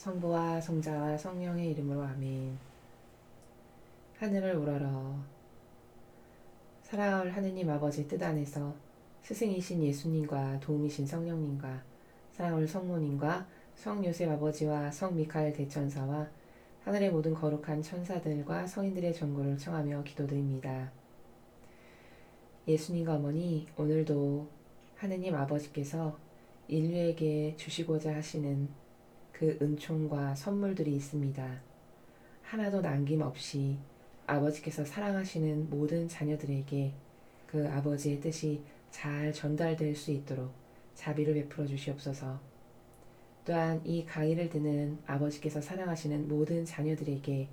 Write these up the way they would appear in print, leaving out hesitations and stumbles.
성부와 성자와 성령의 이름으로 아멘. 하늘을 우러러 사랑할 하느님 아버지 뜻 안에서 스승이신 예수님과 도움이신 성령님과 사랑할 성모님과 성요셉 아버지와 성미카엘 대천사와 하늘의 모든 거룩한 천사들과 성인들의 전구를 청하며 기도드립니다. 예수님과 어머니, 오늘도 하느님 아버지께서 인류에게 주시고자 하시는 그 은총과 선물들이 있습니다. 하나도 남김없이 아버지께서 사랑하시는 모든 자녀들에게 그 아버지의 뜻이 잘 전달될 수 있도록 자비를 베풀어 주시옵소서. 또한 이 강의를 듣는 아버지께서 사랑하시는 모든 자녀들에게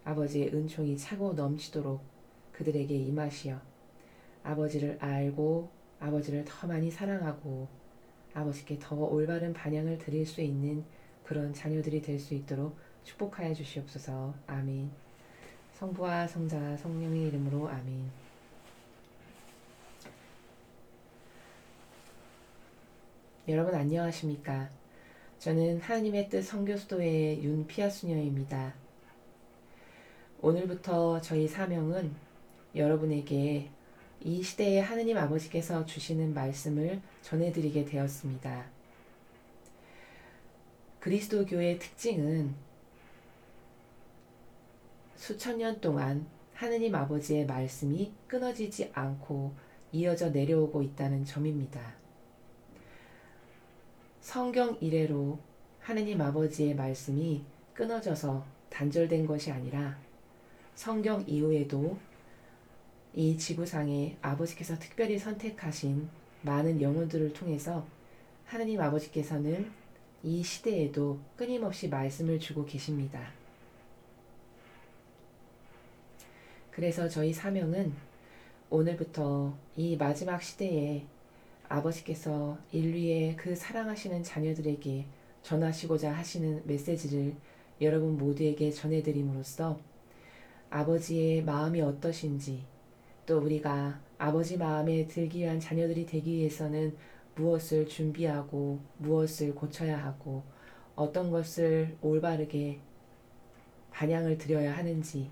아버지의 은총이 차고 넘치도록 그들에게 임하시어 아버지를 알고 아버지를 더 많이 사랑하고 아버지께 더 올바른 반향을 드릴 수 있는 그런 자녀들이 될 수 있도록 축복하여 주시옵소서. 아멘. 성부와 성자 성령의 이름으로 아멘. 여러분 안녕하십니까? 저는 하나님의 뜻 선교수도의 윤피아수녀입니다. 오늘부터 저희 사명은 여러분에게 이 시대에 하느님 아버지께서 주시는 말씀을 전해드리게 되었습니다. 그리스도교의 특징은 수천 년 동안 하느님 아버지의 말씀이 끊어지지 않고 이어져 내려오고 있다는 점입니다. 성경 이래로 하느님 아버지의 말씀이 끊어져서 단절된 것이 아니라 성경 이후에도 이 지구상에 아버지께서 특별히 선택하신 많은 영혼들을 통해서 하느님 아버지께서는 이 시대에도 끊임없이 말씀을 주고 계십니다. 그래서 저희 사명은 오늘부터 이 마지막 시대에 아버지께서 인류의 그 사랑하시는 자녀들에게 전하시고자 하시는 메시지를 여러분 모두에게 전해드림으로써 아버지의 마음이 어떠신지, 또 우리가 아버지 마음에 들기 위한 자녀들이 되기 위해서는 무엇을 준비하고 무엇을 고쳐야 하고 어떤 것을 올바르게 반향을 드려야 하는지,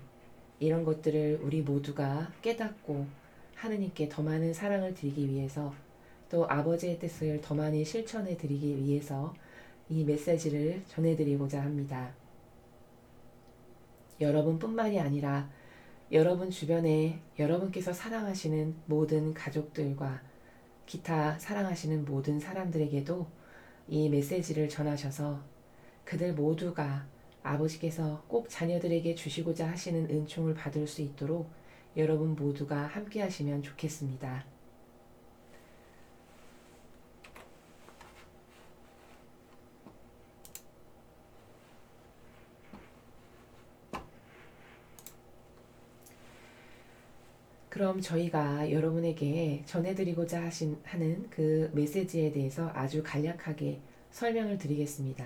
이런 것들을 우리 모두가 깨닫고 하느님께 더 많은 사랑을 드리기 위해서, 또 아버지의 뜻을 더 많이 실천해 드리기 위해서 이 메시지를 전해드리고자 합니다. 여러분뿐만이 아니라 여러분 주변에 여러분께서 사랑하시는 모든 가족들과 기타 사랑하시는 모든 사람들에게도 이 메시지를 전하셔서 그들 모두가 아버지께서 꼭 자녀들에게 주시고자 하시는 은총을 받을 수 있도록 여러분 모두가 함께 하시면 좋겠습니다. 그럼 저희가 여러분에게 전해드리고자 하는 그 메시지에 대해서 아주 간략하게 설명을 드리겠습니다.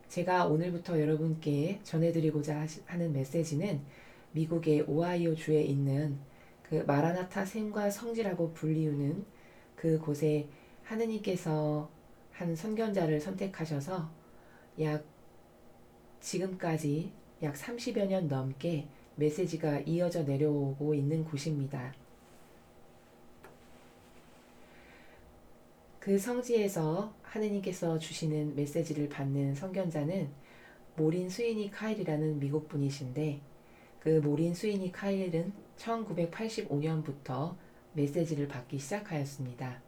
제가 오늘부터 여러분께 전해드리고자 하는 메시지는 미국의 오하이오 주에 있는 그 마라나타 생과 성지라고 불리우는 그 곳에 하느님께서 한 선견자를 선택하셔서 지금까지 약 30여 년 넘게 메시지가 이어져 내려오고 있는 곳입니다. 그 성지에서 하느님께서 주시는 메시지를 받는 선견자는 모린 스위니 카일이라는 미국 분이신데, 그 모린 스위니 카일은 1985년부터 메시지를 받기 시작하였습니다.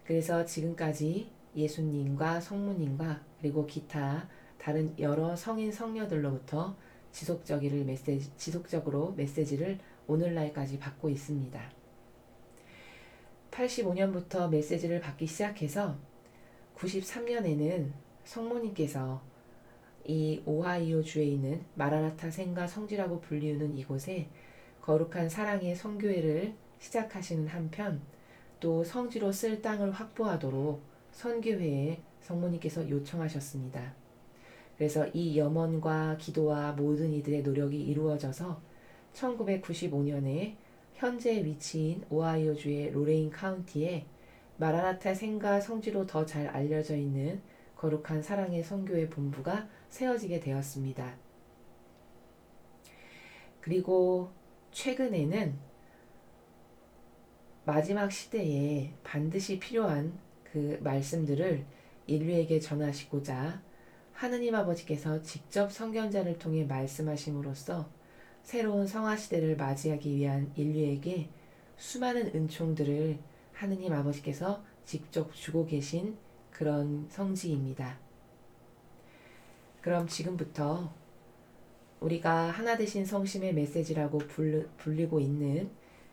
그래서 지금까지 예수님과 성모님과 그리고 기타 다른 여러 성인 성녀들로부터 지속적으로 메시지를 오늘날까지 받고 있습니다. 85년부터 메시지를 받기 시작해서 93년에는 성모님께서 이 오하이오 주에 있는 마라나타 생가 성지라고 불리우는 이곳에 거룩한 사랑의 선교회를 시작하시는 한편, 또 성지로 쓸 땅을 확보하도록 선교회에 성모님께서 요청하셨습니다. 그래서 이 염원과 기도와 모든 이들의 노력이 이루어져서 1995년에 현재 위치인 오하이오주의 로레인 카운티에 마라나타 생가 성지로 더 잘 알려져 있는 거룩한 사랑의 선교의 본부가 세워지게 되었습니다. 그리고 최근에는 마지막 시대에 반드시 필요한 그 말씀들을 인류에게 전하시고자 하느님 아버지께서 직접 선견자를 통해 말씀하심으로써 새로운 성화시대를 맞이하기 위한 인류에게 수많은 은총들을 하느님 아버지께서 직접 주고 계신 그런 성지입니다. 그럼 지금부터 우리가 하나 되신 성심의 메시지라고 불리고 있는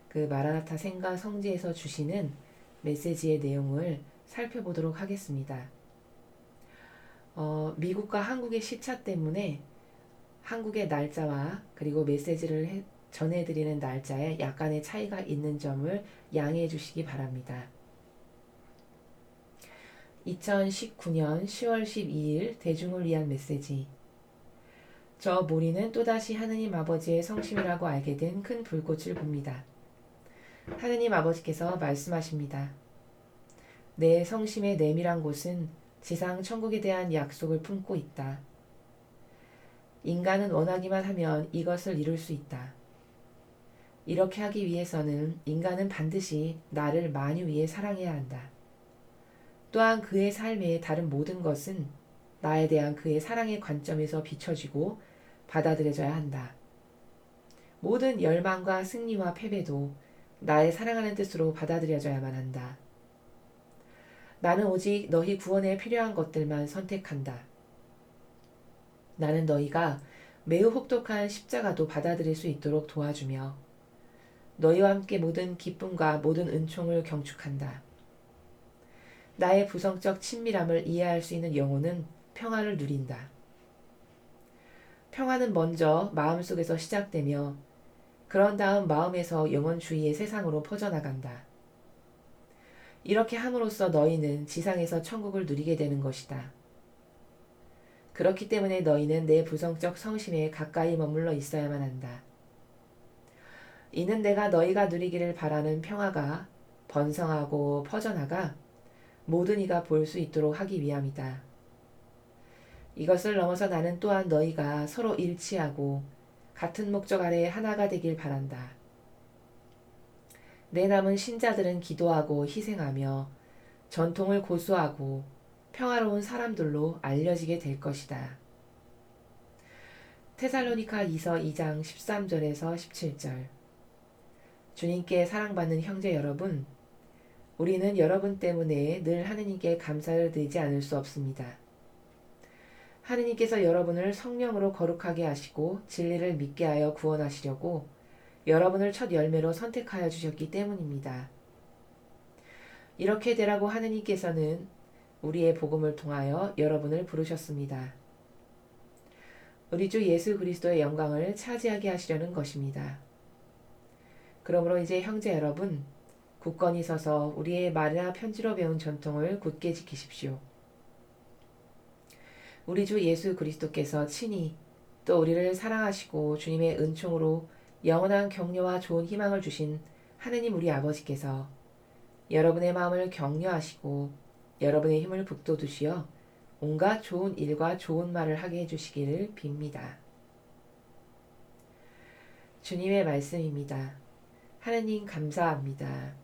그 마라나타 생가 성지에서 주시는 메시지의 내용을 살펴보도록 하겠습니다. 미국과 한국의 시차 때문에 한국의 날짜와 그리고 메시지를 전해드리는 날짜에 약간의 차이가 있는 점을 양해해 주시기 바랍니다. 2019년 10월 12일 대중을 위한 메시지. 저 모리는 또다시 하느님 아버지의 성심이라고 알게 된 큰 불꽃을 봅니다. 하느님 아버지께서 말씀하십니다. 내 성심의 내밀한 곳은 지상 천국에 대한 약속을 품고 있다. 인간은 원하기만 하면 이것을 이룰 수 있다. 이렇게 하기 위해서는 인간은 반드시 나를 만유 위에 사랑해야 한다. 또한 그의 삶의 다른 모든 것은 나에 대한 그의 사랑의 관점에서 비춰지고 받아들여져야 한다. 모든 열망과 승리와 패배도 나의 사랑하는 뜻으로 받아들여져야만 한다. 나는 오직 너희 구원에 필요한 것들만 선택한다. 나는 너희가 매우 혹독한 십자가도 받아들일 수 있도록 도와주며 너희와 함께 모든 기쁨과 모든 은총을 경축한다. 나의 부성적 친밀함을 이해할 수 있는 영혼은 평화를 누린다. 평화는 먼저 마음속에서 시작되며 그런 다음 마음에서 영혼 주위의 세상으로 퍼져나간다. 이렇게 함으로써 너희는 지상에서 천국을 누리게 되는 것이다. 그렇기 때문에 너희는 내 부성적 성심에 가까이 머물러 있어야만 한다. 이는 내가 너희가 누리기를 바라는 평화가 번성하고 퍼져나가 모든 이가 볼 수 있도록 하기 위함이다. 이것을 넘어서 나는 또한 너희가 서로 일치하고 같은 목적 아래 하나가 되길 바란다. 내 남은 신자들은 기도하고 희생하며 전통을 고수하고 평화로운 사람들로 알려지게 될 것이다. 테살로니가 2서 2장 13절에서 17절. 주님께 사랑받는 형제 여러분, 우리는 여러분 때문에 늘 하느님께 감사를 드리지 않을 수 없습니다. 하느님께서 여러분을 성령으로 거룩하게 하시고 진리를 믿게 하여 구원하시려고 여러분을 첫 열매로 선택하여 주셨기 때문입니다. 이렇게 되라고 하느님께서는 우리의 복음을 통하여 여러분을 부르셨습니다. 우리 주 예수 그리스도의 영광을 차지하게 하시려는 것입니다. 그러므로 이제 형제 여러분, 굳건히 서서 우리의 말이나 편지로 배운 전통을 굳게 지키십시오. 우리 주 예수 그리스도께서 친히 또 우리를 사랑하시고 주님의 은총으로 영원한 격려와 좋은 희망을 주신 하느님 우리 아버지께서 여러분의 마음을 격려하시고 여러분의 힘을 북돋우시어 온갖 좋은 일과 좋은 말을 하게 해주시기를 빕니다. 주님의 말씀입니다. 하느님 감사합니다.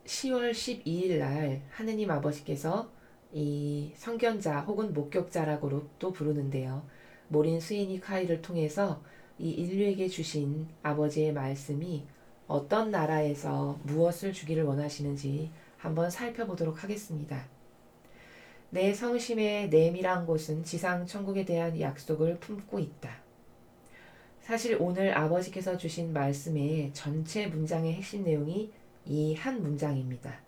10월 12일 날 하느님 아버지께서 이 선견자 혹은 목격자라고 또 부르는데요. 모린 스위니 카이를 통해서 이 인류에게 주신 아버지의 말씀이 어떤 나라에서 무엇을 주기를 원하시는지 한번 살펴보도록 하겠습니다. 내 성심의 내밀한 곳은 지상 천국에 대한 약속을 품고 있다. 사실 오늘 아버지께서 주신 말씀의 전체 문장의 핵심 내용이 이 한 문장입니다.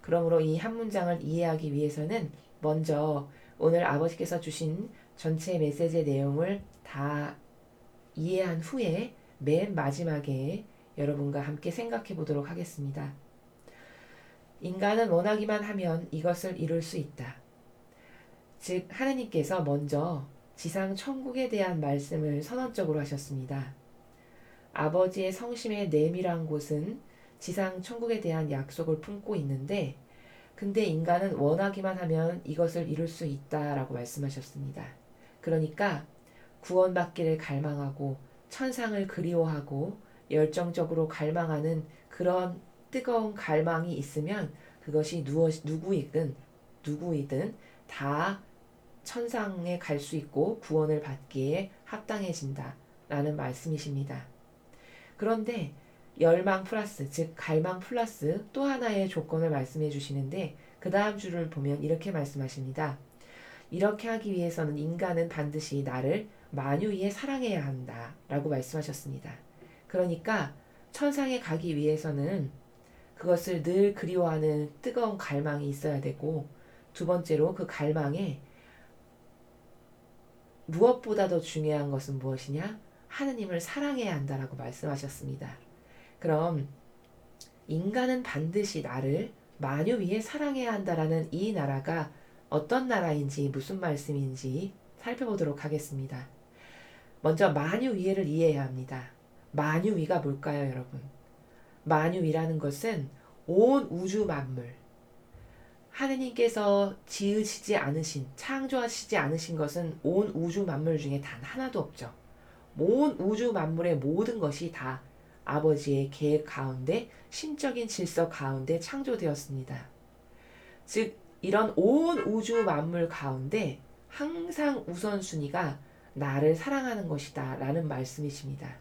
그러므로 이 한 문장을 이해하기 위해서는 먼저 오늘 아버지께서 주신 전체 메시지의 내용을 다 이해한 후에 맨 마지막에 여러분과 함께 생각해 보도록 하겠습니다. 인간은 원하기만 하면 이것을 이룰 수 있다. 즉 하느님께서 먼저 지상 천국에 대한 말씀을 선언적으로 하셨습니다. 아버지의 성심의 내밀한 곳은 지상 천국에 대한 약속을 품고 있는데 근데 인간은 원하기만 하면 이것을 이룰 수 있다라고 말씀하셨습니다. 그러니까 구원받기를 갈망하고 천상을 그리워하고 열정적으로 갈망하는 그런 뜨거운 갈망이 있으면 그것이 누구이든 다 천상에 갈 수 있고 구원을 받기에 합당해진다 라는 말씀이십니다. 그런데 열망 플러스, 즉 갈망 플러스 또 하나의 조건을 말씀해 주시는데 그 다음 줄을 보면 이렇게 말씀하십니다. 이렇게 하기 위해서는 인간은 반드시 나를 만유위에 사랑해야 한다 라고 말씀하셨습니다. 그러니까 천상에 가기 위해서는 그것을 늘 그리워하는 뜨거운 갈망이 있어야 되고 두 번째로 그 갈망에 무엇보다도 중요한 것은 무엇이냐? 하느님을 사랑해야 한다라고 말씀하셨습니다. 그럼 인간은 반드시 나를 만유 위에 사랑해야 한다라는 이 나라가 어떤 나라인지 무슨 말씀인지 살펴보도록 하겠습니다. 먼저 만유 위에를 이해해야 합니다. 만유 위가 뭘까요, 여러분? 만유 위라는 것은 온 우주 만물, 하느님께서 지으시지 않으신, 창조하시지 않으신 것은 온 우주 만물 중에 단 하나도 없죠. 온 우주 만물의 모든 것이 다 아버지의 계획 가운데, 신적인 질서 가운데 창조되었습니다. 즉, 이런 온 우주 만물 가운데 항상 우선순위가 나를 사랑하는 것이다 라는 말씀이십니다.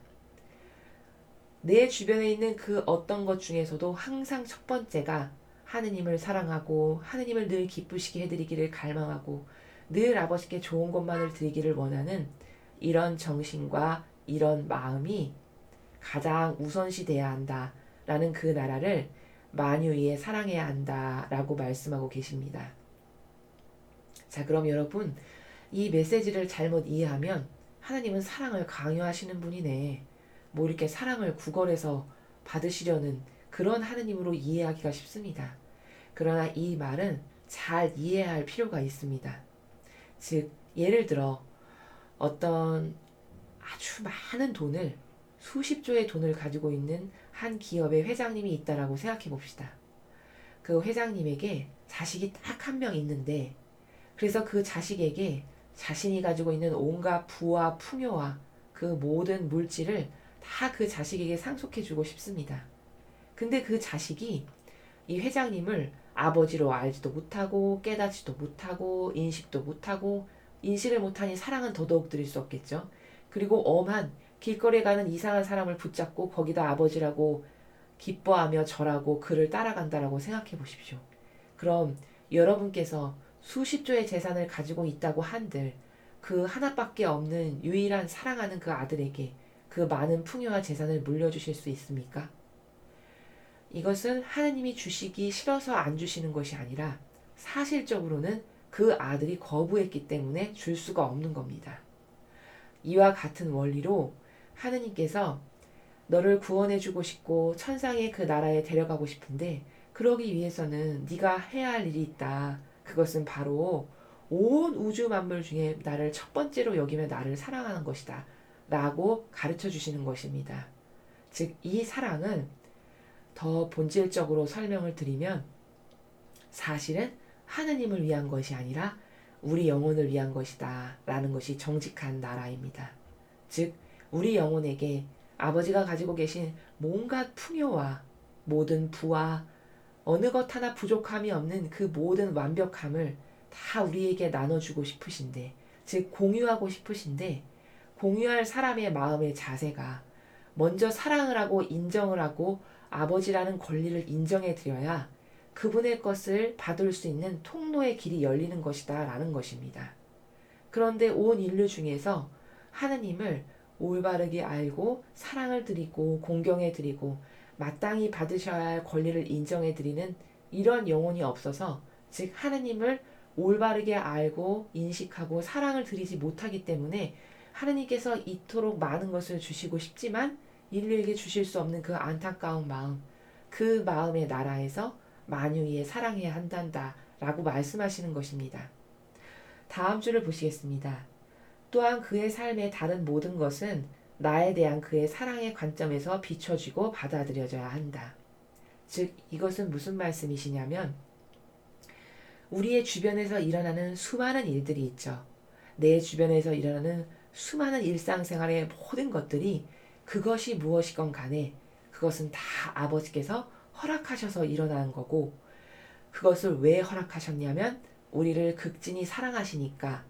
내 주변에 있는 그 어떤 것 중에서도 항상 첫 번째가 하느님을 사랑하고 하느님을 늘 기쁘시게 해드리기를 갈망하고 늘 아버지께 좋은 것만을 드리기를 원하는 이런 정신과 이런 마음이 가장 우선시 돼야 한다 라는 그 나라를 만유위에 사랑해야 한다 라고 말씀하고 계십니다. 자, 그럼 여러분 이 메시지를 잘못 이해하면 하나님은 사랑을 강요하시는 분이네, 뭐 이렇게 사랑을 구걸해서 받으시려는 그런 하느님으로 이해하기가 쉽습니다. 그러나 이 말은 잘 이해해야 할 필요가 있습니다. 즉, 예를 들어 어떤 아주 많은 돈을, 수십조의 돈을 가지고 있는 한 기업의 회장님이 있다라고 생각해 봅시다. 그 회장님에게 자식이 딱 한 명 있는데, 그래서 그 자식에게 자신이 가지고 있는 온갖 부와 풍요와 그 모든 물질을 다 그 자식에게 상속해 주고 싶습니다. 근데 그 자식이 이 회장님을 아버지로 알지도 못하고 깨닫지도 못하고 인식도 못하고, 인식을 못하니 사랑은 더더욱 드릴 수 없겠죠. 그리고 엄한 길거리에 가는 이상한 사람을 붙잡고 거기다 아버지라고 기뻐하며 절하고 그를 따라간다라고 생각해 보십시오. 그럼 여러분께서 수십조의 재산을 가지고 있다고 한들 그 하나밖에 없는 유일한 사랑하는 그 아들에게 그 많은 풍요와 재산을 물려주실 수 있습니까? 이것은 하나님이 주시기 싫어서 안 주시는 것이 아니라 사실적으로는 그 아들이 거부했기 때문에 줄 수가 없는 겁니다. 이와 같은 원리로 하느님께서 너를 구원해주고 싶고 천상의 그 나라에 데려가고 싶은데 그러기 위해서는 네가 해야 할 일이 있다. 그것은 바로 온 우주 만물 중에 나를 첫 번째로 여기며 나를 사랑하는 것이다 라고 가르쳐 주시는 것입니다. 즉, 이 사랑은 더 본질적으로 설명을 드리면 사실은 하느님을 위한 것이 아니라 우리 영혼을 위한 것이다 라는 것이 정직한 나라입니다. 즉, 우리 영혼에게 아버지가 가지고 계신 온갖 풍요와 모든 부와 어느 것 하나 부족함이 없는 그 모든 완벽함을 다 우리에게 나눠주고 싶으신데, 즉 공유하고 싶으신데, 공유할 사람의 마음의 자세가 먼저 사랑을 하고 인정을 하고 아버지라는 권리를 인정해 드려야 그분의 것을 받을 수 있는 통로의 길이 열리는 것이다 라는 것입니다. 그런데 온 인류 중에서 하느님을 올바르게 알고 사랑을 드리고 공경해 드리고 마땅히 받으셔야 할 권리를 인정해 드리는 이런 영혼이 없어서, 즉 하느님을 올바르게 알고 인식하고 사랑을 드리지 못하기 때문에 하느님께서 이토록 많은 것을 주시고 싶지만 인류에게 주실 수 없는 그 안타까운 마음, 그 마음의 나라에서 만유위에 사랑해야 한단다 라고 말씀하시는 것입니다. 다음 줄을 보시겠습니다. 또한 그의 삶의 다른 모든 것은 나에 대한 그의 사랑의 관점에서 비춰지고 받아들여져야 한다. 즉 이것은 무슨 말씀이시냐면 우리의 주변에서 일어나는 수많은 일들이 있죠. 내 주변에서 일어나는 수많은 일상생활의 모든 것들이 그것이 무엇이건 간에 그것은 다 아버지께서 허락하셔서 일어나는 거고 그것을 왜 허락하셨냐면 우리를 극진히 사랑하시니까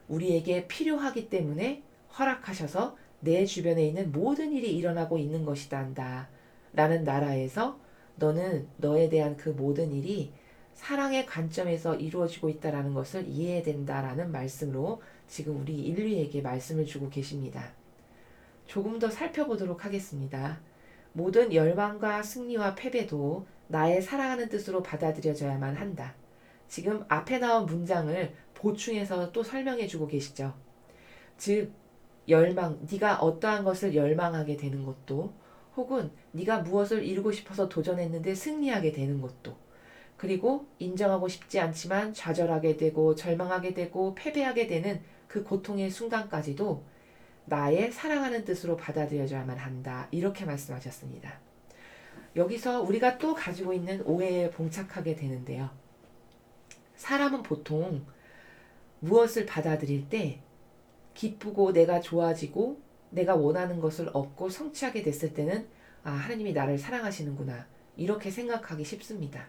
우리에게 필요하기 때문에 허락하셔서 내 주변에 있는 모든 일이 일어나고 있는 것이단다. 라는 나라에서 너는 너에 대한 그 모든 일이 사랑의 관점에서 이루어지고 있다라는 것을 이해해야 된다라는 말씀으로 지금 우리 인류에게 말씀을 주고 계십니다. 조금 더 살펴보도록 하겠습니다. 모든 열방과 승리와 패배도 나의 사랑하는 뜻으로 받아들여져야만 한다. 지금 앞에 나온 문장을 보충해서 또 설명해 주고 계시죠. 즉 네가 어떠한 것을 열망하게 되는 것도 혹은 네가 무엇을 이루고 싶어서 도전했는데 승리하게 되는 것도 그리고 인정하고 싶지 않지만 좌절하게 되고 절망하게 되고 패배하게 되는 그 고통의 순간까지도 나의 사랑하는 뜻으로 받아들여져야만 한다. 이렇게 말씀하셨습니다. 여기서 우리가 또 가지고 있는 오해에 봉착하게 되는데요. 사람은 보통 무엇을 받아들일 때 기쁘고 내가 좋아지고 내가 원하는 것을 얻고 성취하게 됐을 때는 하나님이 나를 사랑하시는구나. 이렇게 생각하기 쉽습니다.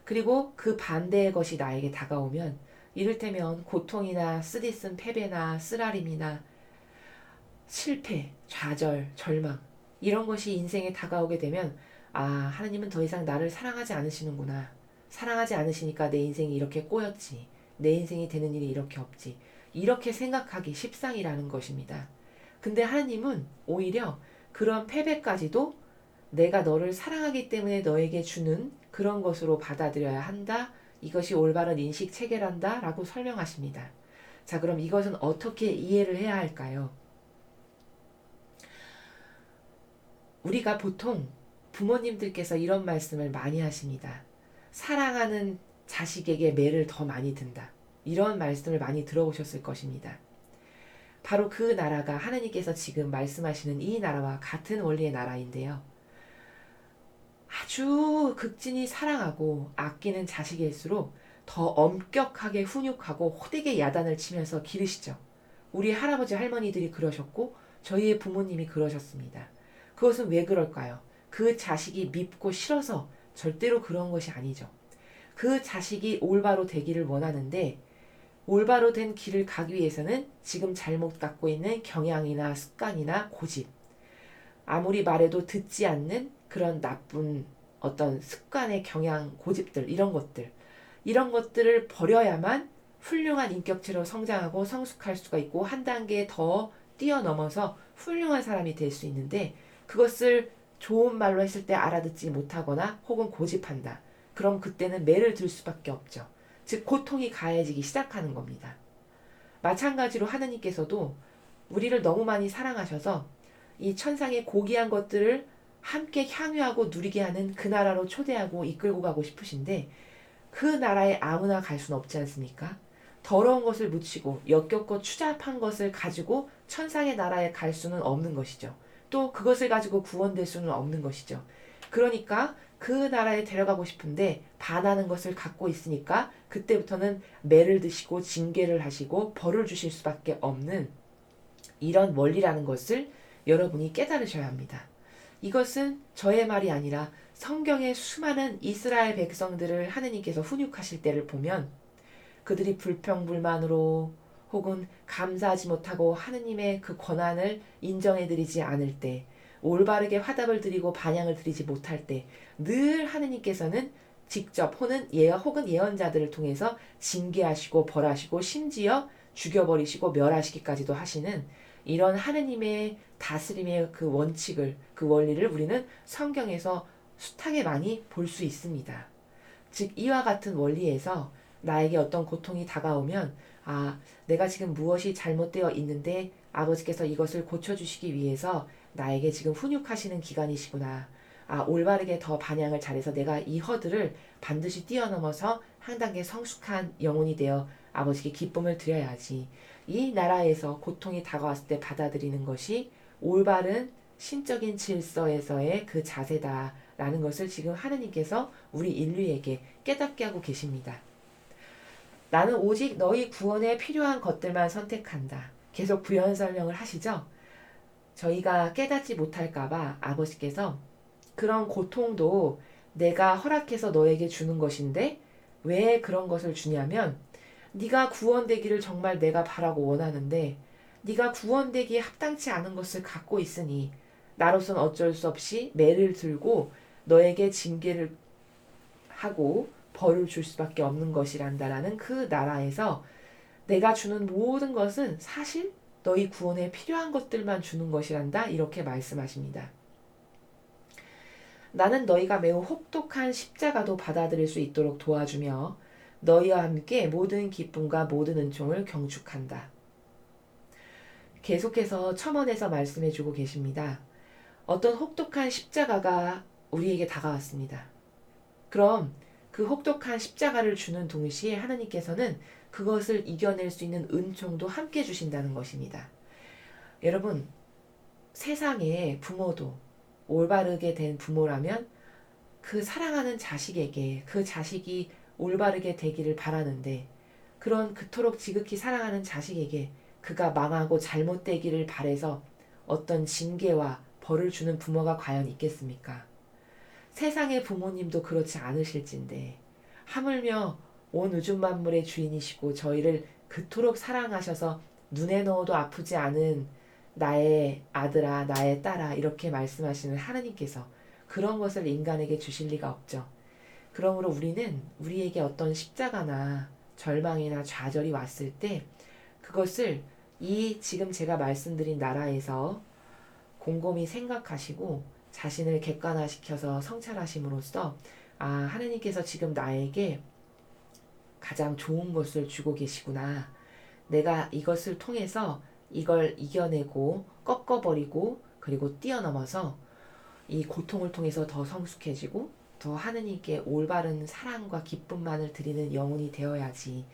그리고 그 반대의 것이 나에게 다가오면 이를테면 고통이나 쓰디쓴 패배나 쓰라림이나 실패, 좌절, 절망 이런 것이 인생에 다가오게 되면 하나님은 더 이상 나를 사랑하지 않으시는구나. 사랑하지 않으시니까 내 인생이 이렇게 꼬였지. 내 인생이 되는 일이 이렇게 없지. 이렇게 생각하기 십상이라는 것입니다. 근데 하나님은 오히려 그런 패배까지도 내가 너를 사랑하기 때문에 너에게 주는 그런 것으로 받아들여야 한다. 이것이 올바른 인식 체계란다. 라고 설명하십니다. 자, 그럼 이것은 어떻게 이해를 해야 할까요? 우리가 보통 부모님들께서 이런 말씀을 많이 하십니다. 사랑하는 자식에게 매를 더 많이 든다. 이런 말씀을 많이 들어보셨을 것입니다. 바로 그 나라가 하나님께서 지금 말씀하시는 이 나라와 같은 원리의 나라인데요. 아주 극진히 사랑하고 아끼는 자식일수록 더 엄격하게 훈육하고 호되게 야단을 치면서 기르시죠. 우리 할아버지 할머니들이 그러셨고 저희의 부모님이 그러셨습니다. 그것은 왜 그럴까요? 그 자식이 밉고 싫어서 절대로 그런 것이 아니죠. 그 자식이 올바로 되기를 원하는데 올바로 된 길을 가기 위해서는 지금 잘못 갖고 있는 경향이나 습관이나 고집, 아무리 말해도 듣지 않는 그런 나쁜 어떤 습관의 경향, 고집들, 이런 것들을 버려야만 훌륭한 인격체로 성장하고 성숙할 수가 있고 한 단계 더 뛰어넘어서 훌륭한 사람이 될 수 있는데 그것을 좋은 말로 했을 때 알아듣지 못하거나 혹은 고집한다. 그럼 그때는 매를 들 수밖에 없죠. 즉 고통이 가해지기 시작하는 겁니다. 마찬가지로 하느님께서도 우리를 너무 많이 사랑하셔서 이 천상의 고귀한 것들을 함께 향유하고 누리게 하는 그 나라로 초대하고 이끌고 가고 싶으신데 그 나라에 아무나 갈 수는 없지 않습니까? 더러운 것을 묻히고 역겹고 추잡한 것을 가지고 천상의 나라에 갈 수는 없는 것이죠. 또 그것을 가지고 구원될 수는 없는 것이죠. 그러니까 그 나라에 데려가고 싶은데 반하는 것을 갖고 있으니까 그때부터는 매를 드시고 징계를 하시고 벌을 주실 수밖에 없는 이런 원리라는 것을 여러분이 깨달으셔야 합니다. 이것은 저의 말이 아니라 성경의 수많은 이스라엘 백성들을 하느님께서 훈육하실 때를 보면 그들이 불평불만으로 혹은 감사하지 못하고 하느님의 그 권한을 인정해드리지 않을 때 올바르게 화답을 드리고 반향을 드리지 못할 때 늘 하느님께서는 직접 혹은 예언자들을 통해서 징계하시고 벌하시고 심지어 죽여버리시고 멸하시기까지도 하시는 이런 하느님의 다스림의 그 원칙을 그 원리를 우리는 성경에서 숱하게 많이 볼 수 있습니다. 즉 이와 같은 원리에서 나에게 어떤 고통이 다가오면 내가 지금 무엇이 잘못되어 있는데 아버지께서 이것을 고쳐주시기 위해서 나에게 지금 훈육하시는 기간이시구나. 올바르게 더 반향을 잘해서 내가 이 허들을 반드시 뛰어넘어서 한 단계 성숙한 영혼이 되어 아버지께 기쁨을 드려야지. 이 나라에서 고통이 다가왔을 때 받아들이는 것이 올바른 신적인 질서에서의 그 자세다라는 것을 지금 하느님께서 우리 인류에게 깨닫게 하고 계십니다. 나는 오직 너희 구원에 필요한 것들만 선택한다. 계속 부연 설명을 하시죠. 저희가 깨닫지 못할까봐 아버지께서 그런 고통도 내가 허락해서 너에게 주는 것인데 왜 그런 것을 주냐면 네가 구원되기를 정말 내가 바라고 원하는데 네가 구원되기에 합당치 않은 것을 갖고 있으니 나로선 어쩔 수 없이 매를 들고 너에게 징계를 하고 벌을 줄 수밖에 없는 것이란다라는 그 나라에서 내가 주는 모든 것은 사실 너희 구원에 필요한 것들만 주는 것이란다 이렇게 말씀하십니다. 나는 너희가 매우 혹독한 십자가도 받아들일 수 있도록 도와주며 너희와 함께 모든 기쁨과 모든 은총을 경축한다. 계속해서 첨언해서 말씀해주고 계십니다. 어떤 혹독한 십자가가 우리에게 다가왔습니다. 그럼 그 혹독한 십자가를 주는 동시에 하나님께서는 그것을 이겨낼 수 있는 은총도 함께 주신다는 것입니다. 여러분, 세상에 부모도 올바르게 된 부모라면 그 사랑하는 자식에게 그 자식이 올바르게 되기를 바라는데 그런 그토록 지극히 사랑하는 자식에게 그가 망하고 잘못되기를 바래서 어떤 징계와 벌을 주는 부모가 과연 있겠습니까? 세상의 부모님도 그렇지 않으실진데 하물며 온 우주 만물의 주인이시고 저희를 그토록 사랑하셔서 눈에 넣어도 아프지 않은 나의 아들아 나의 딸아 이렇게 말씀하시는 하나님께서 그런 것을 인간에게 주실 리가 없죠. 그러므로 우리는 우리에게 어떤 십자가나 절망이나 좌절이 왔을 때 그것을 이 지금 제가 말씀드린 나라에서 곰곰이 생각하시고 자신을 객관화시켜서 성찰하심으로써 하나님께서 지금 나에게 가장 좋은 것을 주고 계시구나. 내가 이것을 통해서 이걸 이겨내고 꺾어버리고 그리고 뛰어넘어서 이 고통을 통해서 더 성숙해지고 더 하느님께 올바른 사랑과 기쁨만을 드리는 영혼이 되어야지.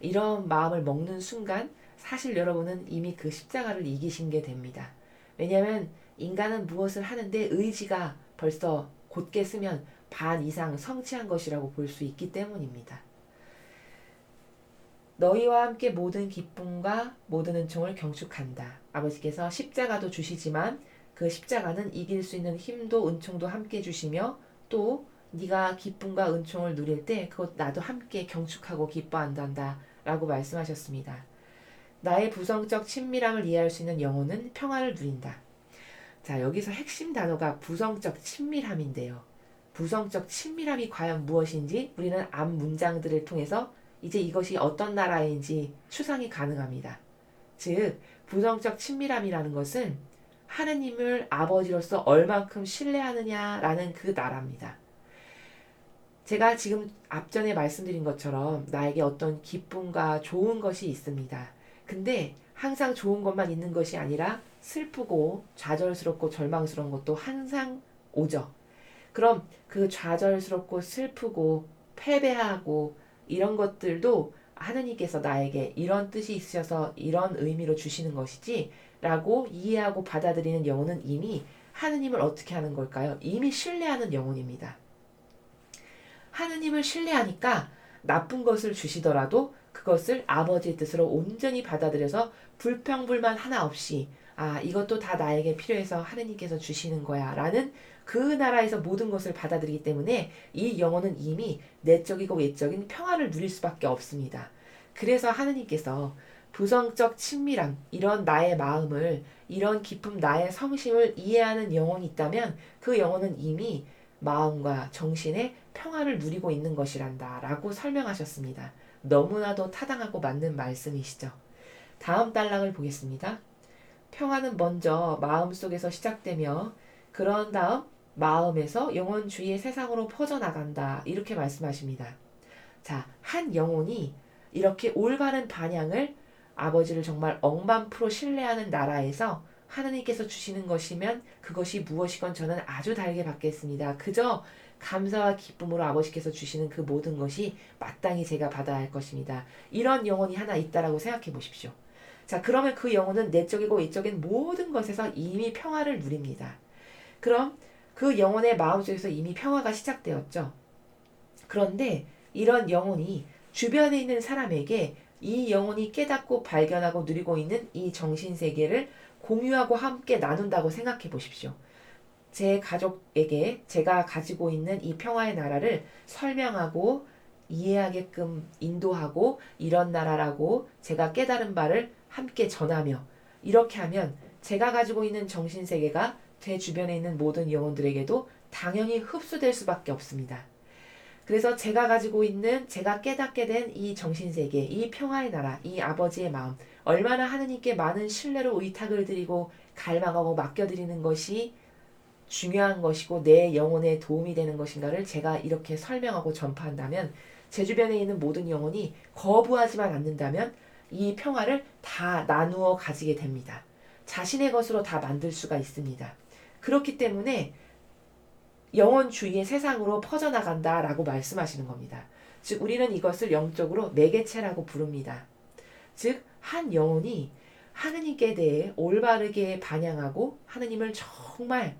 이런 마음을 먹는 순간 사실 여러분은 이미 그 십자가를 이기신 게 됩니다. 왜냐하면 인간은 무엇을 하는데 의지가 벌써 곧게 쓰면 반 이상 성취한 것이라고 볼 수 있기 때문입니다. 너희와 함께 모든 기쁨과 모든 은총을 경축한다. 아버지께서 십자가도 주시지만 그 십자가는 이길 수 있는 힘도 은총도 함께 주시며 또 네가 기쁨과 은총을 누릴 때 그것 나도 함께 경축하고 기뻐한단다 라고 말씀하셨습니다. 나의 부성적 친밀함을 이해할 수 있는 영혼은 평화를 누린다. 자, 여기서 핵심 단어가 부성적 친밀함인데요. 부성적 친밀함이 과연 무엇인지 우리는 앞 문장들을 통해서 이제 이것이 어떤 나라인지 추상이 가능합니다. 즉, 부성적 친밀함이라는 것은 하느님을 아버지로서 얼만큼 신뢰하느냐라는 그 나라입니다. 제가 지금 앞전에 말씀드린 것처럼 나에게 어떤 기쁨과 좋은 것이 있습니다. 근데 항상 좋은 것만 있는 것이 아니라 슬프고 좌절스럽고 절망스러운 것도 항상 오죠. 그럼 그 좌절스럽고 슬프고 패배하고 이런 것들도 하느님께서 나에게 이런 뜻이 있으셔서 이런 의미로 주시는 것이지 라고 이해하고 받아들이는 영혼은 이미 하느님을 어떻게 하는 걸까요? 이미 신뢰하는 영혼입니다. 하느님을 신뢰하니까 나쁜 것을 주시더라도 그것을 아버지의 뜻으로 온전히 받아들여서 불평불만 하나 없이 이것도 다 나에게 필요해서 하느님께서 주시는 거야 라는 그 나라에서 모든 것을 받아들이기 때문에 이 영혼은 이미 내적이고 외적인 평화를 누릴 수밖에 없습니다. 그래서 하느님께서 부성적 친밀함, 이런 나의 마음을, 이런 기쁨, 나의 성심을 이해하는 영혼이 있다면 그 영혼은 이미 마음과 정신의 평화를 누리고 있는 것이란다 라고 설명하셨습니다. 너무나도 타당하고 맞는 말씀이시죠. 다음 단락을 보겠습니다. 평화는 먼저 마음속에서 시작되며 그런 다음 마음에서 영혼 주위의 세상으로 퍼져나간다 이렇게 말씀하십니다. 자, 한 영혼이 이렇게 올바른 방향을 아버지를 정말 억만프로 신뢰하는 나라에서 하나님께서 주시는 것이면 그것이 무엇이건 저는 아주 달게 받겠습니다. 그저 감사와 기쁨으로 아버지께서 주시는 그 모든 것이 마땅히 제가 받아야 할 것입니다. 이런 영혼이 하나 있다라고 생각해 보십시오. 자, 그러면 그 영혼은 내적이고 외적인 모든 것에서 이미 평화를 누립니다. 그럼 그 영혼의 마음속에서 이미 평화가 시작되었죠. 그런데 이런 영혼이 주변에 있는 사람에게 이 영혼이 깨닫고 발견하고 누리고 있는 이 정신세계를 공유하고 함께 나눈다고 생각해 보십시오. 제 가족에게 제가 가지고 있는 이 평화의 나라를 설명하고 이해하게끔 인도하고 이런 나라라고 제가 깨달은 바를 함께 전하며 이렇게 하면 제가 가지고 있는 정신세계가 제 주변에 있는 모든 영혼들에게도 당연히 흡수될 수밖에 없습니다. 그래서 제가 가지고 있는 제가 깨닫게 된 이 정신세계, 이 평화의 나라, 이 아버지의 마음, 얼마나 하느님께 많은 신뢰로 의탁을 드리고 갈망하고 맡겨드리는 것이 중요한 것이고 내 영혼에 도움이 되는 것인가를 제가 이렇게 설명하고 전파한다면 제 주변에 있는 모든 영혼이 거부하지만 않는다면 이 평화를 다 나누어 가지게 됩니다. 자신의 것으로 다 만들 수가 있습니다. 그렇기 때문에 영혼주의의 세상으로 퍼져나간다라고 말씀하시는 겁니다. 즉 우리는 이것을 영적으로 매개체라고 부릅니다. 즉 한 영혼이 하느님께 대해 올바르게 반영하고 하느님을 정말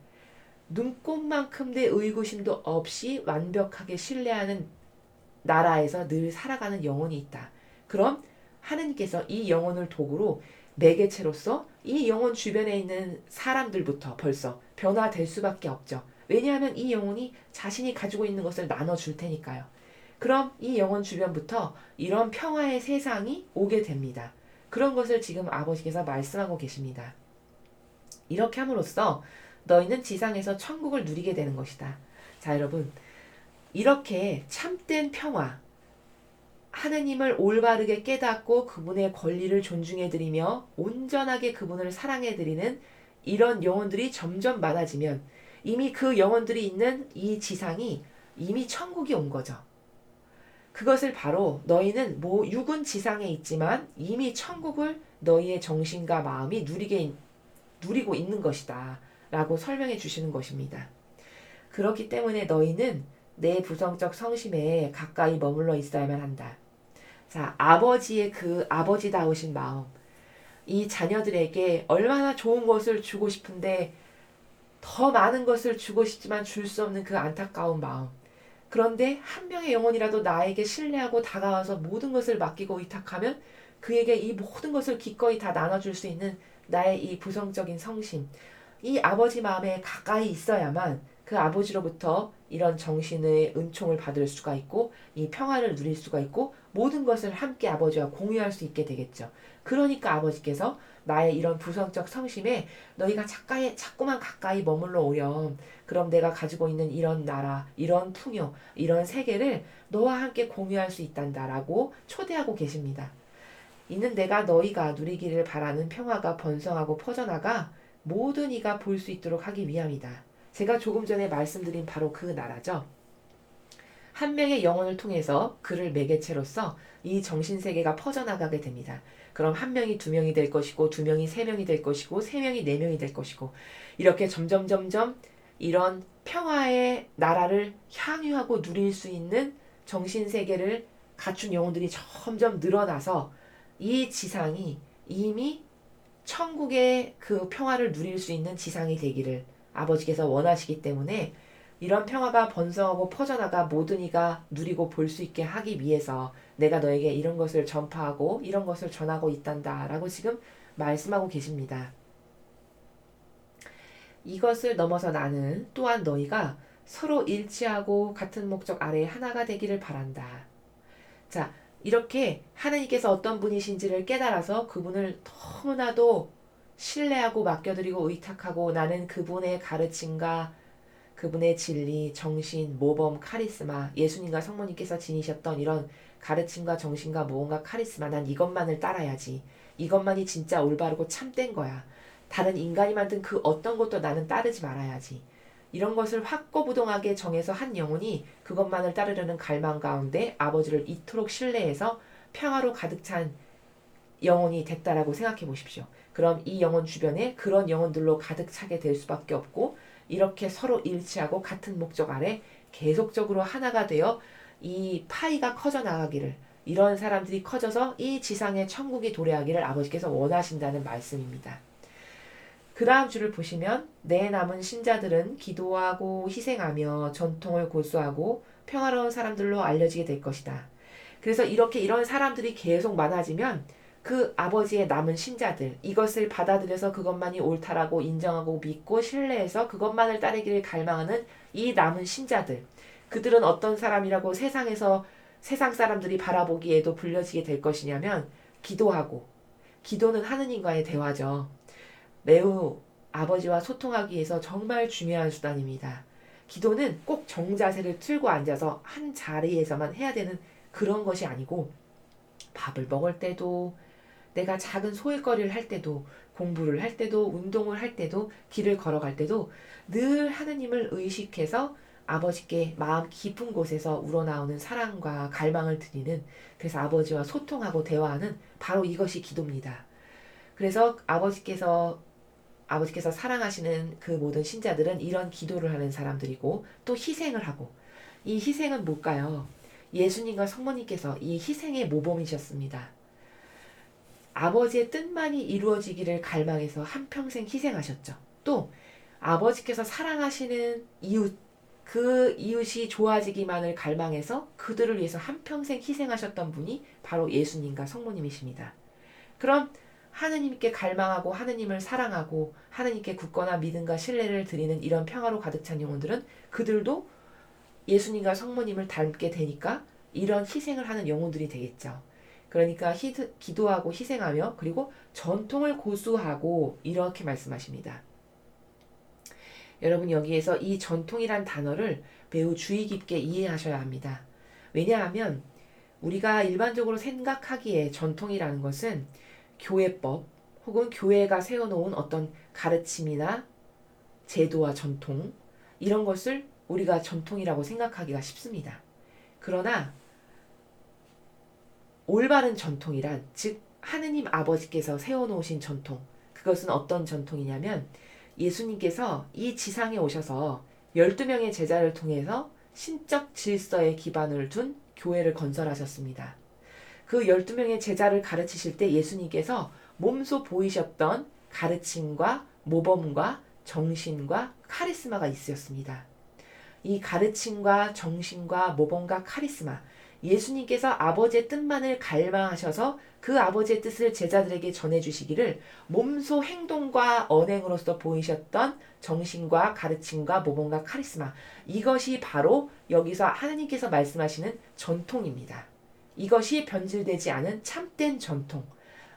눈꼽만큼의 의구심도 없이 완벽하게 신뢰하는 나라에서 늘 살아가는 영혼이 있다. 그럼 하느님께서 이 영혼을 도구로 매개체로서 이 영혼 주변에 있는 사람들부터 벌써 변화될 수밖에 없죠. 왜냐하면 이 영혼이 자신이 가지고 있는 것을 나눠줄 테니까요. 그럼 이 영혼 주변부터 이런 평화의 세상이 오게 됩니다. 그런 것을 지금 아버지께서 말씀하고 계십니다. 이렇게 함으로써 너희는 지상에서 천국을 누리게 되는 것이다. 자, 여러분, 이렇게 참된 평화, 하느님을 올바르게 깨닫고 그분의 권리를 존중해드리며 온전하게 그분을 사랑해드리는 이런 영혼들이 점점 많아지면 이미 그 영혼들이 있는 이 지상이 이미 천국이 온 거죠. 그것을 바로 너희는 육은 지상에 있지만 이미 천국을 너희의 정신과 마음이 누리고 있는 것이다. 라고 설명해 주시는 것입니다. 그렇기 때문에 너희는 내 부성적 성심에 가까이 머물러 있어야만 한다. 자, 아버지의 그 아버지다우신 마음, 이 자녀들에게 얼마나 좋은 것을 주고 싶은데 더 많은 것을 주고 싶지만 줄 수 없는 그 안타까운 마음. 그런데 한 명의 영혼이라도 나에게 신뢰하고 다가와서 모든 것을 맡기고 의탁하면 그에게 이 모든 것을 기꺼이 다 나눠줄 수 있는 나의 이 부성적인 성심. 이 아버지 마음에 가까이 있어야만 그 아버지로부터 이런 정신의 은총을 받을 수가 있고 이 평화를 누릴 수가 있고 모든 것을 함께 아버지와 공유할 수 있게 되겠죠. 그러니까 아버지께서 나의 이런 부성적 성심에 너희가 자꾸만 가까이 머물러 오렴. 그럼 내가 가지고 있는 이런 나라, 이런 풍요, 이런 세계를 너와 함께 공유할 수 있단다라고 초대하고 계십니다. 이는 내가 너희가 누리기를 바라는 평화가 번성하고 퍼져나가 모든 이가 볼 수 있도록 하기 위함이다. 제가 조금 전에 말씀드린 바로 그 나라죠. 한 명의 영혼을 통해서 그를 매개체로서 이 정신세계가 퍼져나가게 됩니다. 그럼 한 명이 두 명이 될 것이고 두 명이 세 명이 될 것이고 세 명이 네 명이 될 것이고 이렇게 점점 이런 평화의 나라를 향유하고 누릴 수 있는 정신세계를 갖춘 영혼들이 점점 늘어나서 이 지상이 이미 천국의 그 평화를 누릴 수 있는 지상이 되기를 아버지께서 원하시기 때문에 이런 평화가 번성하고 퍼져나가 모든 이가 누리고 볼 수 있게 하기 위해서 내가 너에게 이런 것을 전파하고 이런 것을 전하고 있단다 라고 지금 말씀하고 계십니다. 이것을 넘어서 나는 또한 너희가 서로 일치하고 같은 목적 아래에 하나가 되기를 바란다. 자, 이렇게 하나님께서 어떤 분이신지를 깨달아서 그분을 너무나도 신뢰하고 맡겨드리고 의탁하고 나는 그분의 가르침과 그분의 진리, 정신, 모범, 카리스마, 예수님과 성모님께서 지니셨던 이런 가르침과 정신과 모험과 카리스마, 난 이것만을 따라야지. 이것만이 진짜 올바르고 참된 거야. 다른 인간이 만든 그 어떤 것도 나는 따르지 말아야지. 이런 것을 확고부동하게 정해서 한 영혼이 그것만을 따르려는 갈망 가운데 아버지를 이토록 신뢰해서 평화로 가득 찬 영혼이 됐다라고 생각해 보십시오. 그럼 이 영혼 주변에 그런 영혼들로 가득 차게 될 수밖에 없고 이렇게 서로 일치하고 같은 목적 아래 계속적으로 하나가 되어 이 파이가 커져 나가기를 이런 사람들이 커져서 이 지상의 천국이 도래하기를 아버지께서 원하신다는 말씀입니다. 그 다음 줄을 보시면 내 남은 신자들은 기도하고 희생하며 전통을 고수하고 평화로운 사람들로 알려지게 될 것이다. 그래서 이렇게 이런 사람들이 계속 많아지면 그 아버지의 남은 신자들, 이것을 받아들여서 그것만이 옳다라고 인정하고 믿고 신뢰해서 그것만을 따르기를 갈망하는 이 남은 신자들, 그들은 어떤 사람이라고 세상 사람들이 바라보기에도 불려지게 될 것이냐면 기도하고, 기도는 하느님과의 대화죠. 매우 아버지와 소통하기 위해서 정말 중요한 수단입니다. 기도는 꼭 정자세를 틀고 앉아서 한 자리에서만 해야 되는 그런 것이 아니고, 밥을 먹을 때도, 내가 작은 소일거리를 할 때도, 공부를 할 때도, 운동을 할 때도, 길을 걸어갈 때도 늘 하느님을 의식해서 아버지께 마음 깊은 곳에서 우러나오는 사랑과 갈망을 드리는, 그래서 아버지와 소통하고 대화하는 바로 이것이 기도입니다. 그래서 아버지께서 사랑하시는 그 모든 신자들은 이런 기도를 하는 사람들이고 또 희생을 하고, 이 희생은 뭘까요? 예수님과 성모님께서 이 희생의 모범이셨습니다. 아버지의 뜻만이 이루어지기를 갈망해서 한평생 희생하셨죠. 또 아버지께서 사랑하시는 이웃, 그 이웃이 좋아지기만을 갈망해서 그들을 위해서 한평생 희생하셨던 분이 바로 예수님과 성모님이십니다. 그럼 하느님께 갈망하고 하느님을 사랑하고 하느님께 굳건한 믿음과 신뢰를 드리는 이런 평화로 가득 찬 영혼들은 그들도 예수님과 성모님을 닮게 되니까 이런 희생을 하는 영혼들이 되겠죠. 그러니까 기도하고 희생하며 그리고 전통을 고수하고 이렇게 말씀하십니다. 여러분, 여기에서 이 전통이란 단어를 매우 주의 깊게 이해하셔야 합니다. 왜냐하면 우리가 일반적으로 생각하기에 전통이라는 것은 교회법 혹은 교회가 세워놓은 어떤 가르침이나 제도와 전통, 이런 것을 우리가 전통이라고 생각하기가 쉽습니다. 그러나 올바른 전통이란, 즉 하느님 아버지께서 세워놓으신 전통, 그것은 어떤 전통이냐면 예수님께서 이 지상에 오셔서 12명의 제자를 통해서 신적 질서에 기반을 둔 교회를 건설하셨습니다. 그 12명의 제자를 가르치실 때 예수님께서 몸소 보이셨던 가르침과 모범과 정신과 카리스마가 있으셨습니다. 이 가르침과 정신과 모범과 카리스마, 예수님께서 아버지의 뜻만을 갈망하셔서 그 아버지의 뜻을 제자들에게 전해주시기를 몸소 행동과 언행으로서 보이셨던 정신과 가르침과 모범과 카리스마, 이것이 바로 여기서 하나님께서 말씀하시는 전통입니다. 이것이 변질되지 않은 참된 전통,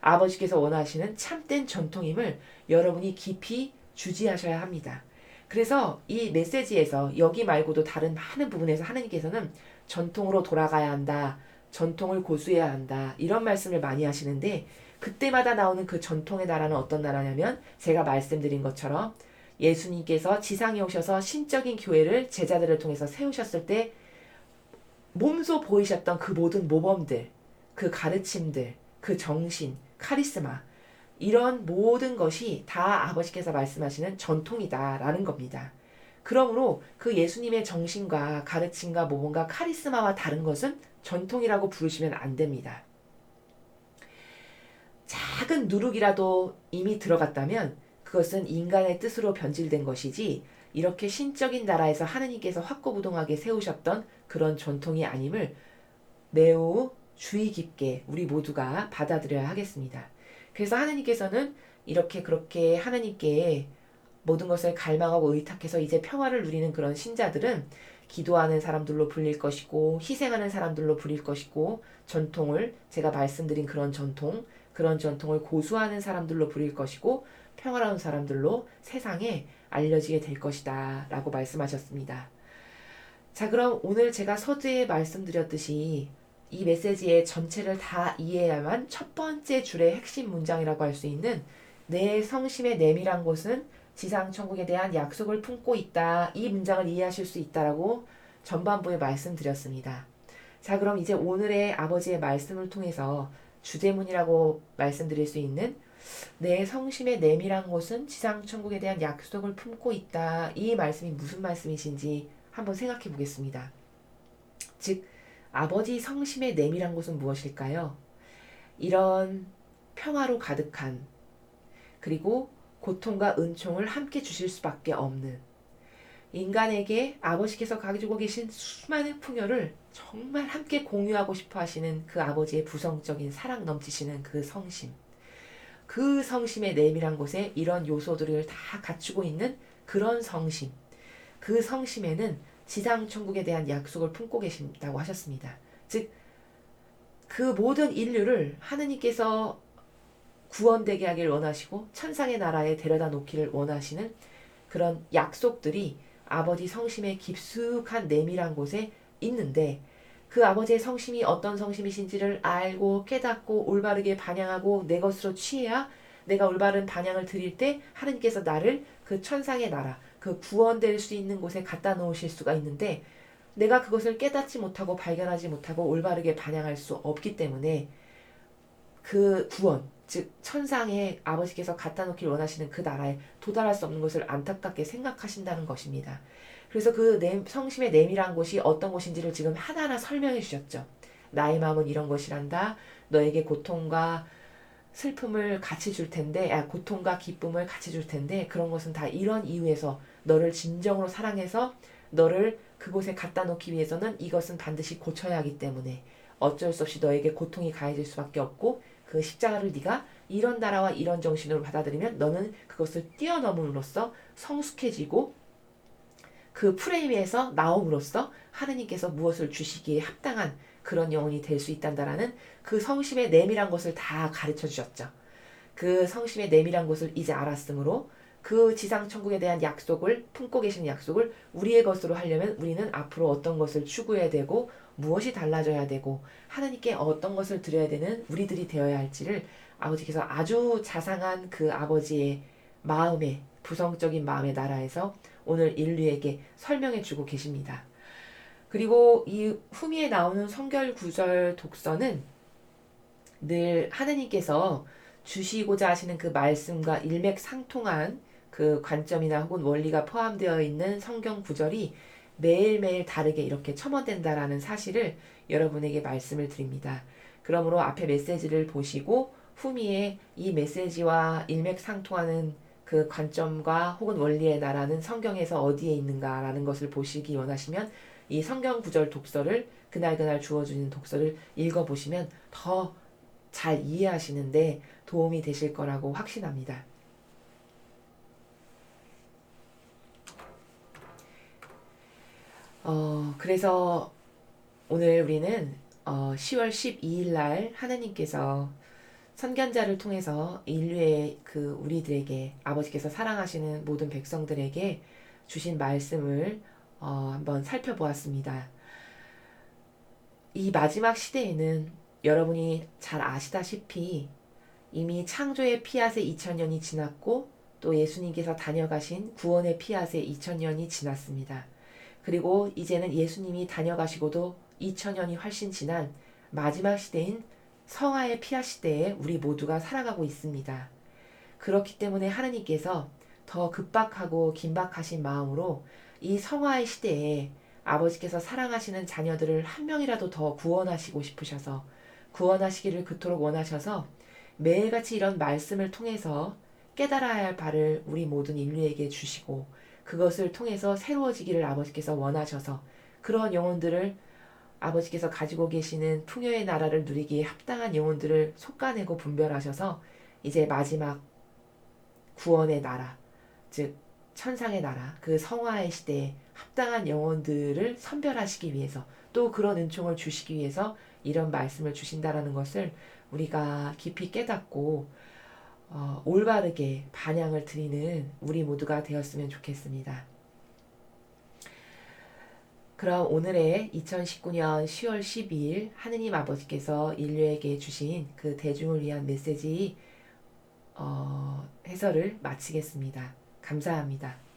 아버지께서 원하시는 참된 전통임을 여러분이 깊이 주지하셔야 합니다. 그래서 이 메시지에서 여기 말고도 다른 많은 부분에서 하나님께서는 전통으로 돌아가야 한다, 전통을 고수해야 한다, 이런 말씀을 많이 하시는데, 그때마다 나오는 그 전통의 나라는 어떤 나라냐면 제가 말씀드린 것처럼 예수님께서 지상에 오셔서 신적인 교회를 제자들을 통해서 세우셨을 때 몸소 보이셨던 그 모든 모범들, 그 가르침들, 그 정신, 카리스마, 이런 모든 것이 다 아버지께서 말씀하시는 전통이다라는 겁니다. 그러므로 그 예수님의 정신과 가르침과 모범과 카리스마와 다른 것은 전통이라고 부르시면 안 됩니다. 작은 누룩이라도 이미 들어갔다면 그것은 인간의 뜻으로 변질된 것이지, 이렇게 신적인 나라에서 하느님께서 확고부동하게 세우셨던 그런 전통이 아님을 매우 주의 깊게 우리 모두가 받아들여야 하겠습니다. 그래서 하느님께서는 이렇게 그렇게 하느님께 모든 것을 갈망하고 의탁해서 이제 평화를 누리는 그런 신자들은 기도하는 사람들로 불릴 것이고 희생하는 사람들로 불릴 것이고, 전통을, 제가 말씀드린 그런 전통을 고수하는 사람들로 불릴 것이고, 평화로운 사람들로 세상에 알려지게 될 것이다 라고 말씀하셨습니다. 자, 그럼 오늘 제가 서두에 말씀드렸듯이 이 메시지의 전체를 다 이해해야만 첫 번째 줄의 핵심 문장이라고 할 수 있는 내 성심의 내밀한 곳은 지상 천국에 대한 약속을 품고 있다, 이 문장을 이해하실 수 있다라고 전반부에 말씀드렸습니다. 자, 그럼 이제 오늘의 아버지의 말씀을 통해서 주제문이라고 말씀드릴 수 있는 내 성심의 내밀한 곳은 지상 천국에 대한 약속을 품고 있다, 이 말씀이 무슨 말씀이신지 한번 생각해 보겠습니다. 즉 아버지 성심의 내밀한 곳은 무엇일까요? 이런 평화로 가득한, 그리고 고통과 은총을 함께 주실 수밖에 없는, 인간에게 아버지께서 가지고 계신 수많은 풍요를 정말 함께 공유하고 싶어 하시는 그 아버지의 부성적인 사랑 넘치시는 그 성심. 그 성심의 내밀한 곳에 이런 요소들을 다 갖추고 있는 그런 성심. 그 성심에는 지상천국에 대한 약속을 품고 계신다고 하셨습니다. 즉, 그 모든 인류를 하느님께서 구원되게 하길 원하시고 천상의 나라에 데려다 놓기를 원하시는 그런 약속들이 아버지 성심의 깊숙한 내밀한 곳에 있는데, 그 아버지의 성심이 어떤 성심이신지를 알고 깨닫고 올바르게 반영하고 내 것으로 취해야 내가 올바른 반영을 드릴 때 하느님께서 나를 그 천상의 나라, 그 구원될 수 있는 곳에 갖다 놓으실 수가 있는데, 내가 그것을 깨닫지 못하고 발견하지 못하고 올바르게 반영할 수 없기 때문에 그 구원, 즉 천상에 아버지께서 갖다 놓길 원하시는 그 나라에 도달할 수 없는 것을 안타깝게 생각하신다는 것입니다. 그래서 그 성심의 내밀한 곳이 어떤 곳인지를 지금 하나하나 설명해 주셨죠. 나의 마음은 이런 것이란다. 너에게 고통과 슬픔을 같이 줄 텐데, 고통과 기쁨을 같이 줄 텐데, 그런 것은 다 이런 이유에서 너를 진정으로 사랑해서 너를 그곳에 갖다 놓기 위해서는 이것은 반드시 고쳐야 하기 때문에 어쩔 수 없이 너에게 고통이 가해질 수밖에 없고, 그 십자가를 네가 이런 나라와 이런 정신으로 받아들이면 너는 그것을 뛰어넘음으로써 성숙해지고 그 프레임에서 나옴으로써 하느님께서 무엇을 주시기에 합당한 그런 영혼이 될 수 있단다라는 그 성심의 내밀한 것을 다 가르쳐 주셨죠. 그 성심의 내밀한 것을 이제 알았으므로 그 지상천국에 대한 약속을 품고 계신 약속을 우리의 것으로 하려면 우리는 앞으로 어떤 것을 추구해야 되고 무엇이 달라져야 되고 하나님께 어떤 것을 드려야 되는 우리들이 되어야 할지를 아버지께서 아주 자상한 그 아버지의 마음의 부성적인 마음의 나라에서 오늘 인류에게 설명해 주고 계십니다. 그리고 이 후미에 나오는 성결 구절 독서는 늘 하느님께서 주시고자 하시는 그 말씀과 일맥상통한 그 관점이나 혹은 원리가 포함되어 있는 성경 구절이 매일매일 다르게 이렇게 첨언된다라는 사실을 여러분에게 말씀을 드립니다. 그러므로 앞에 메시지를 보시고 후미에 이 메시지와 일맥상통하는 그 관점과 혹은 원리의 나라는 성경에서 어디에 있는가라는 것을 보시기 원하시면 이 성경 구절 독서를 그날그날 주어주는 독서를 읽어보시면 더 잘 이해하시는데 도움이 되실 거라고 확신합니다. 그래서 오늘 우리는 10월 12일 날 하나님께서 선견자를 통해서 인류의 그 우리들에게 아버지께서 사랑하시는 모든 백성들에게 주신 말씀을 한번 살펴보았습니다. 이 마지막 시대에는 여러분이 잘 아시다시피 이미 창조의 피앗의 2000년이 지났고 또 예수님께서 다녀가신 구원의 피앗의 2000년이 지났습니다. 그리고 이제는 예수님이 다녀가시고도 2000년이 훨씬 지난 마지막 시대인 성화의 피앗 시대에 우리 모두가 살아가고 있습니다. 그렇기 때문에 하느님께서 더 급박하고 긴박하신 마음으로 이 성화의 시대에 아버지께서 사랑하시는 자녀들을 한 명이라도 더 구원하시고 싶으셔서 구원하시기를 그토록 원하셔서 매일같이 이런 말씀을 통해서 깨달아야 할 바를 우리 모든 인류에게 주시고 그것을 통해서 새로워지기를 아버지께서 원하셔서 그런 영혼들을 아버지께서 가지고 계시는 풍요의 나라를 누리기에 합당한 영혼들을 솎아내고 분별하셔서 이제 마지막 구원의 나라, 즉 천상의 나라, 그 성화의 시대에 합당한 영혼들을 선별하시기 위해서 또 그런 은총을 주시기 위해서 이런 말씀을 주신다라는 것을 우리가 깊이 깨닫고 올바르게 반향을 드리는 우리 모두가 되었으면 좋겠습니다. 그럼 오늘의 2019년 10월 12일 하느님 아버지께서 인류에게 주신 그 대중을 위한 메시지 해설을 마치겠습니다. 감사합니다.